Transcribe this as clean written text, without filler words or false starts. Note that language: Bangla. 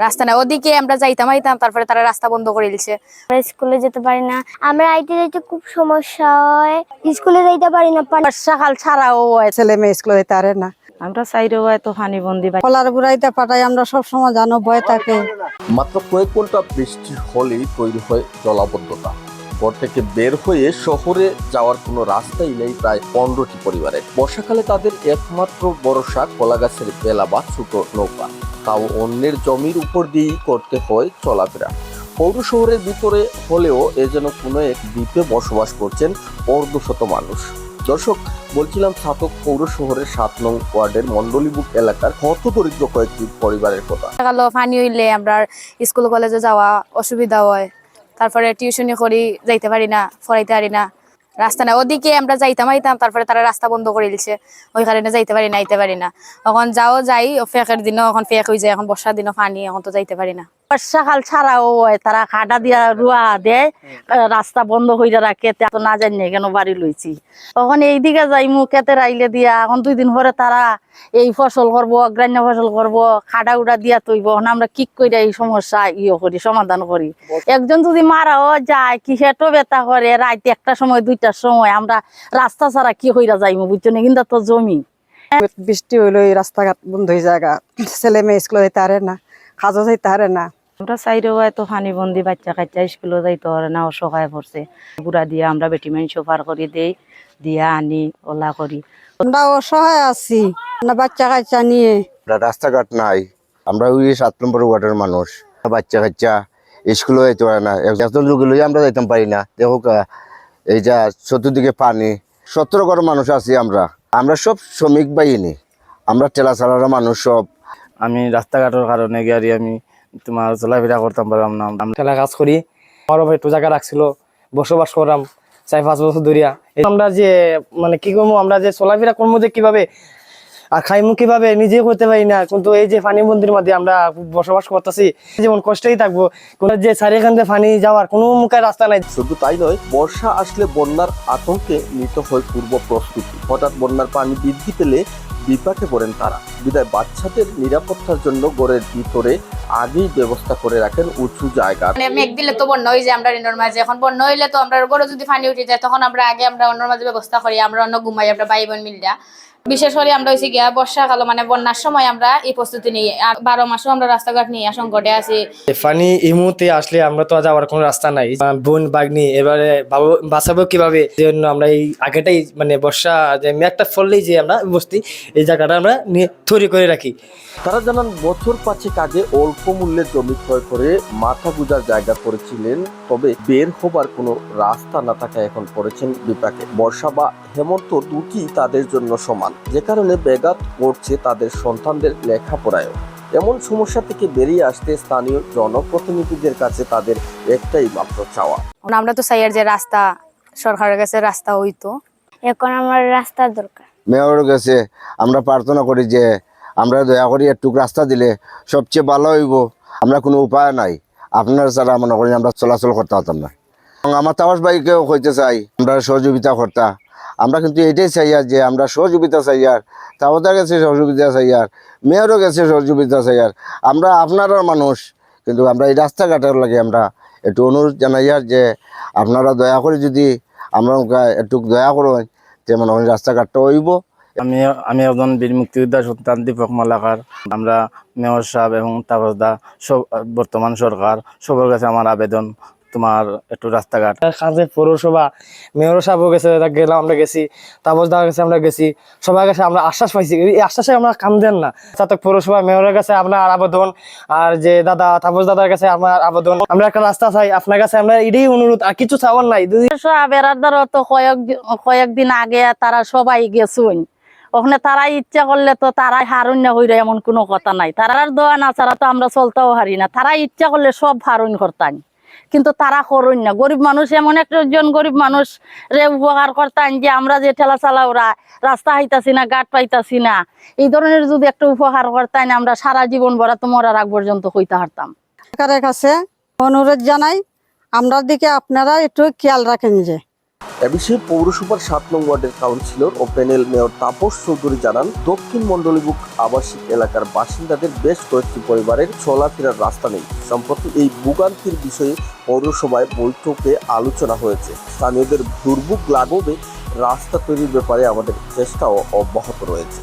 রাস্তা না, ওদিকে আমরা যাইতাম তারপরে তারা রাস্তা বন্ধ করে দিচ্ছে। স্কুলে যেতে পারি না, আমরা আইতে যাইতে খুব সমস্যা হয়, স্কুলে যাইতে পারি না। বর্ষাকাল ছাড়াও ছেলে মেয়ে স্কুলে যেতে পারে না। আমরা সাইডেও হয়তো পানি বন্দি কলার বুড়াইতে পাঠাই, আমরা সবসময় জানো ভয় থাকে। মাত্র কয়েক ঘন্টা বৃষ্টি হলেই তৈরি হয় জলাবদ্ধতা। ঘর থেকে বের হয়ে শহরে যাওয়ার কোনো রাস্তাই নেই প্রায় 15টি পরিবারের। বর্ষাকালে তাদের একমাত্র ভরসা কলা গাছের বেলা বা ছোট নৌকা, তাও অন্যের জমির উপর দিয়েই করতে হয় চলাফেরা। পৌর শহরের ভিতরে হলেও এ যেন কোনো এক দ্বীপে বসবাস করছেন অর্ধশত মানুষ। দর্শক, বলছিলাম ছাতক পৌর শহরের 7 নং ওয়ার্ডের মন্ডলীবুক এলাকার হতদরিদ্র কয়েকটি পরিবারের কথা। পানি হইলে আমরা স্কুল কলেজে যাওয়া অসুবিধা হয়, তারপরে টিউশনি করি, যাইতে পারি না, পড়াইতে পারি না। রাস্তা না, ওদিকে আমরা যাইতাম তারপরে তারা রাস্তা বন্ধ করে দিচ্ছে, ওই কারণে যাইতে পারি না, আইতে পারি না। এখন যাই ফেকের দিনও এখন ফেক হয়ে যায়, এখন বর্ষার দিনও পানি, এখন তো যাইতে পারি না। বর্ষাকাল ছাড়াও তারা খাটা দিয়া রুয়া দেয়, রাস্তা বন্ধ হয়ে রাখে, তো না জানি কেন বাড়ি লইছি। তখন এইদিকে যাইমু ক্ষেতের আইলে দিয়া, এখন 2 দিন পরে তারা এই ফসল করবো, অগ্রান্য ফসল করবো, খাডা উড়া দিয়া তৈব। আমরা কি করে এই সমস্যা করি, সমাধান করি। একজন যদি মারাও যায়, কি হেঁটো ব্যথা করে, রাইতে 1টার সময় 2টার সময়, আমরা রাস্তা ছাড়া কি হইরা যাইমু, বুঝছো না? কিন্তু তো জমি বৃষ্টি হইলো রাস্তাঘাট বন্ধ হয়ে যায়, ছেলে মেয়ে স্কুলে যেতে পারে না, কাজও যেতে পারে না। আমরা সাইডেও হয়তো পানি বন্দি, বাচ্চা কাচ্চা স্কুলে যাইতে পারে না, অসহায় পড়ছে। গুড়া দিয়ে আমরা বেটি মানুষ পার করে দেই, দিয়া আনি ওলা করি। আমরা অসহায় আছি, বাচ্চা কাচ্চা নিয়ে। রাস্তাঘাট নাই, আমরা ওই 7 নম্বর ওয়ার্ডের মানুষ। বাচ্চা কাচ্চা স্কুলে যেতে পারে না, এত লোক লইয়া আমরা যাইতাম পারি না। দেখো এই যা চতুর্দিকে পানি, 17 ঘর মানুষ আছি আমরা। আমরা সব শ্রমিক বাহিনী, আমরা ঠেলা চালার মানুষ সব। আমি রাস্তাঘাটের কারণে গিয়ে আমি তোমার চলাফেরা করতাম পারলাম না। ঠেলা কাজ করি, আমারও একটু জায়গা রাখছিল, বসবাস করলাম 4-5 বছর ধরিয়া। আমরা যে মানে কি করবো, আমরা যে চলাফেরা করবো যে কিভাবে আর খাইমু কিভাবে নিজে করতে পারি না। কিন্তু এই যে পানি বন্দির মধ্যে আমরা বসবাস করতেছি, যেমন কষ্টেই থাকবো, কোন যে চারিখান দিয়ে পানি যাওয়ার কোনো মুখের রাস্তা নাই। শুধু তাই নয়, বর্ষা আসলে বন্যার আতঙ্কে নিতে হয় পূর্ব প্রস্তুতি। হঠাৎ বন্যার পানি বৃদ্ধি পেলে বিপাকে পড়েন তারা। বিদায় বাচ্চাদের নিরাপত্তার জন্য ঘরের ভিতরে আগেই ব্যবস্থা করে রাখেন উঁচু জায়গা। মেঘ দিলে তো বন্যা হয়ে যায় আমরা ঋণের মাঝে, এখন বন্যা হইলে তো আমরা গরু যদি পানি উঠে যায়, তখন আমরা অন্যের মাঝে ব্যবস্থা করি, আমরা অন্য ঘুমাই, আমরা ভাই বোন মিলিয়া। বিশেষ করে আমরা হয়েছি গিয়া বর্ষাকাল মানে বন্যার সময় আমরা এই প্রস্তুতি নিই, আর 12 মাসও আমরা রাস্তাঘাট নিয়ে সংকটে আছি। পানি এই মুহূর্তে আসলে আমরা তো যাওয়ার কোনো রাস্তা নাই, বোন বাগনি এবারে বাঁচাবো কিভাবে? এই জন্য আমরা এই আগেটাই মানে বর্ষা যে মেঘটা ফললেই যে আমরা বসতি এই জায়গাটা আমরা নিয়ে তৈরি করে রাখি। তারা জানান, বছর 5 আগে অল্প মূল্যে জমি ক্রয় করে মাথা গুজার জায়গা করেছিলেন, তবে বের হবার কোনো রাস্তা না থাকায় এখন পড়েছেন বিপাকে। বর্ষা বা হেমন্ত দুটি তাদের জন্য সমান, যে কারণে ব্যাঘাত ঘটছে তাদের সন্তানদের লেখাপড়ায়ও। এমন সমস্যা থেকে বেরিয়ে আসতে স্থানীয় জনপ্রতিনিধিদের কাছে তাদের একটাই মাত্র চাওয়া। আমরা তো চাই যে রাস্তা, সরকারের কাছে রাস্তা হইতো। এখন আমার রাস্তার দরকার। মেয়রের কাছে আমরা প্রার্থনা করি যে আমরা দয়া করি একটু রাস্তা দিলে সবচেয়ে ভালো হইব। আমরা কোনো উপায় নাই, আপনার ছাড়া মনে করি আমরা চলাচল করতে পারতাম না। এবং আমার তাপস ভাইকেও কইতে চাই আমরা সহযোগিতা করতা। আমরা কিন্তু এটাই চাই আর যে আমরা সহযোগিতা চাই, আর তাপসদার কাছে সহযোগিতা চাই, আর মেয়রের কাছে সহযোগিতা চাই। আর আমরা আপনার মানুষ, কিন্তু আমরা এই রাস্তাঘাটের লাগে আমরা একটু অনুরোধ জানাই আর যে আপনারা দয়া করে যদি আমরা একটু দয়া করুন, যে মনে করি রাস্তাঘাটটা হইব। আমি একজন বীর মুক্তিযোদ্ধা সন্তান দীপক মালাকার। আমরা মেয়র সাহেব এবং তাপসদা সব বর্তমান সরকার সবার কাছে আমার আবেদন, তোমার একটু রাস্তাঘাট কাছে পৌরসভা মেয়র সাহেবও গেছে, গেলাম, আমরা গেছি, তাপসদার কাছে আমরা গেছি, সবার কাছে আমরা আশ্বাস পাইছি। এই আশ্বাসে আমরা কাম দেন না। ছাতক পৌরসভা মেয়রের কাছে আপনার আবেদন, আর যে দাদা তাপস দাদার কাছে আমার আবেদন, আমরা একটা রাস্তা চাই আপনার কাছে, আমরা এটাই অনুরোধ, আর কিছু চাওয়ার নাই। বেড়াদারও তো কয়েকদিন আগে তারা সবাই গেছুন, ওখানে তারাই ইচ্ছা করলে তো তারাই হারুন না হইরে এমন কোনো কথা নাই। তারার দোয়া না ছাড়া তো আমরা চলতেও হারি না। তারা ইচ্ছা করলে সব হারুন করতাম, কিন্তু তারা করুন না। গরিব মানুষ, এমন একজন গরিব মানুষ রে উপকার করতাম যে আমরা যে ঠেলা চালাওরা রাস্তা হাইতাছি না, গাট পাইতাছি না, এই ধরনের যদি একটা উপকার করতাম, আমরা সারা জীবন ভরা তো মরার আগ পর্যন্ত হইতে পারতাম। সরকারের কাছে অনুরোধ জানাই, আমরা দিকে আপনারা একটু খেয়াল রাখেন, যে এ বিষয়ে পৌরসভার 7 নং ওয়ার্ডের কাউন্সিলর ও প্যানেল মেয়র তাপস চৌধুরী জানান, দক্ষিণ মণ্ডলীবুক আবাসিক এলাকার বাসিন্দাদের বেশ কয়েকটি পরিবারের চলাফেরার রাস্তা নেই। সম্প্রতি এই ভোগান্তির বিষয়ে পৌরসভায় বৈঠকে আলোচনা হয়েছে। স্থানীয়দের দুর্ভোগ লাঘবে রাস্তা তৈরির ব্যাপারে আমাদের চেষ্টাও অব্যাহত রয়েছে।